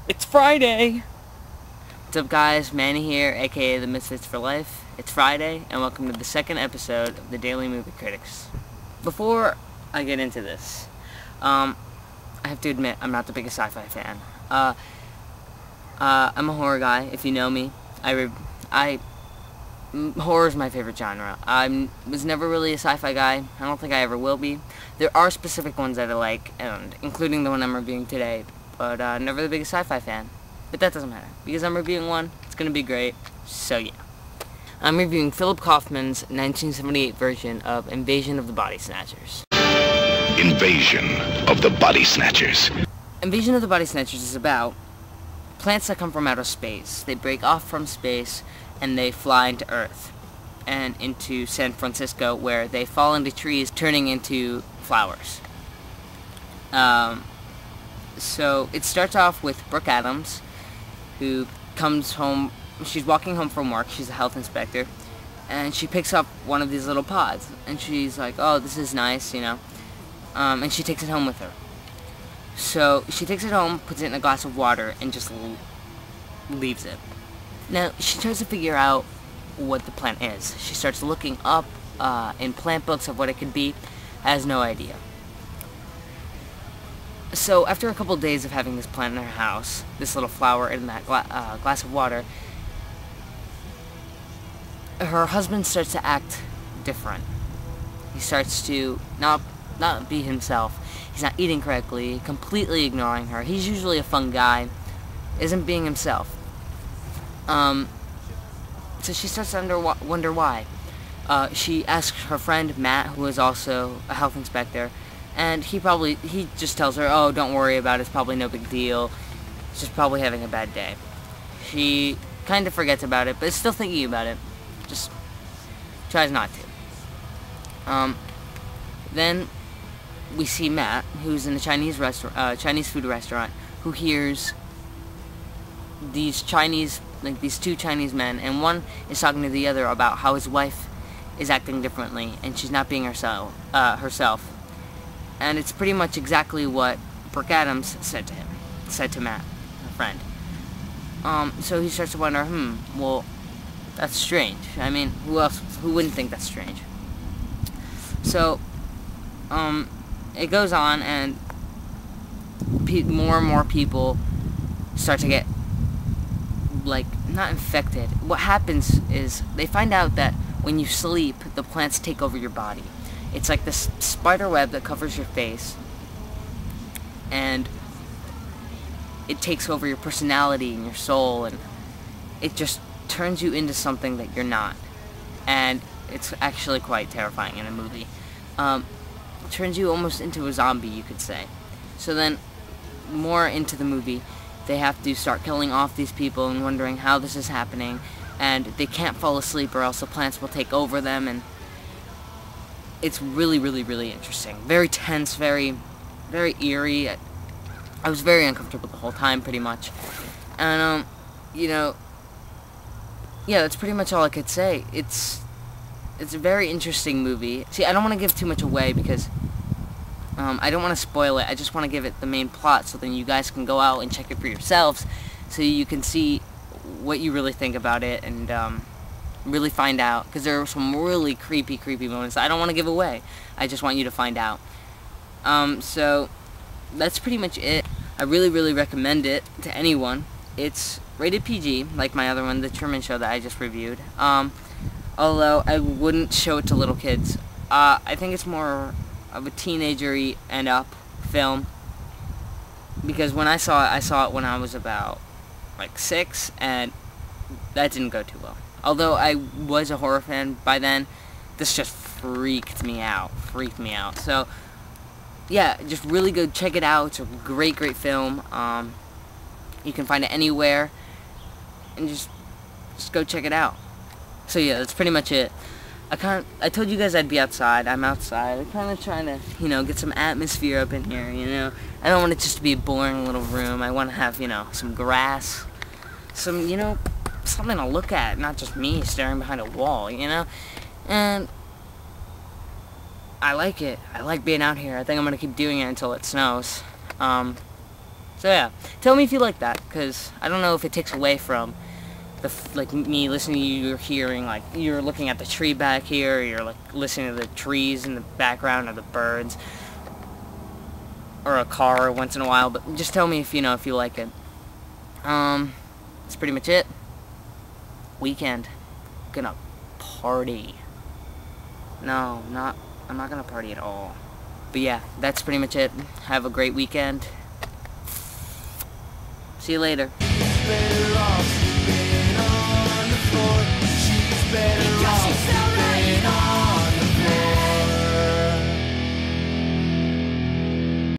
It's Friday! What's up guys, Manny here, aka the Misfits for Life. It's Friday, and welcome to the second episode of the Daily Movie Critics. Before I get into this, I have to admit, I'm not the biggest sci-fi fan. I'm a horror guy, if you know me. Horror is my favorite genre. I was never really a sci-fi guy. I don't think I ever will be. There are specific ones that I like, and including the one I'm reviewing today, but never the biggest sci-fi fan. But that doesn't matter, because I'm reviewing one, it's gonna be great, so yeah. I'm reviewing Philip Kaufman's 1978 version of Invasion of the Body Snatchers. Invasion of the Body Snatchers. Invasion of the Body Snatchers is about plants that come from outer space. They break off from space, and they fly into Earth, and into San Francisco, where they fall into trees, turning into flowers. So it starts off with Brooke Adams, who comes home. She's walking home from work. She's a health inspector, and she picks up one of these little pods, and she's like, "Oh, this is nice, you know." And she takes it home with her. So she takes it home, puts it in a glass of water, and just leaves it. Now she tries to figure out what the plant is. She starts looking up in plant books of what it could be. Has no idea. So after a couple days of having this plant in her house, this little flower in that glass of water, her husband starts to act different. He starts to not be himself. He's not eating correctly, completely ignoring her. He's usually a fun guy, isn't being himself. So she starts to wonder why. She asks her friend Matt, who is also a health inspector, and he just tells her, "Oh, don't worry about it, it's probably no big deal. She's just probably having a bad day." She kind of forgets about it, but is still thinking about it. Just tries not to. Then we see Matt, who's in a Chinese food restaurant, who hears these two Chinese men, and one is talking to the other about how his wife is acting differently, and she's not being herself. And it's pretty much exactly what Brooke Adams said to Matt, her friend. So he starts to wonder, well, that's strange. I mean, who wouldn't think that's strange? So, it goes on, and more and more people start to get, not infected. What happens is, they find out that when you sleep, the plants take over your body. It's like this spider web that covers your face, and it takes over your personality and your soul, and it just turns you into something that you're not. And it's actually quite terrifying in a movie. It turns you almost into a zombie, you could say. So then, more into the movie, they have to start killing off these people and wondering how this is happening, and they can't fall asleep or else the plants will take over them, and it's really, really, really interesting. Very tense, very, very eerie. I was very uncomfortable the whole time, pretty much. And, yeah, that's pretty much all I could say. It's a very interesting movie. See, I don't want to give too much away because I don't want to spoil it. I just want to give it the main plot so then you guys can go out and check it for yourselves so you can see what you really think about it and really find out, because there are some really creepy moments that I don't want to give away. I just want you to find out. So that's pretty much it. I really, really recommend it to anyone. It's rated PG, like my other one, The Truman Show, that I just reviewed. Although I wouldn't show it to little kids. I think it's more of a teenager-y and up film, because when I saw it when I was about 6, and that didn't go too well. Although I was a horror fan by then, this just freaked me out. So, yeah, just really go check it out. It's a great film. You can find it anywhere, and just go check it out. So yeah, that's pretty much it. I told you guys I'd be outside. I'm outside. I'm kind of trying to, get some atmosphere up in here, I don't want it just to be a boring little room. I want to have, some grass, some, something to look at, not just me staring behind a wall, And I like it. I like being out here. I think I'm going to keep doing it until it snows. So yeah, tell me if you like that, because I don't know if it takes away from like me listening to you, you're hearing, like, you're looking at the tree back here, you're like listening to the trees in the background or the birds, or a car once in a while, but just tell me if you know, if you like it. That's pretty much it. Weekend. Gonna party. No, I'm not gonna party at all. But yeah, that's pretty much it. Have a great weekend. See you later.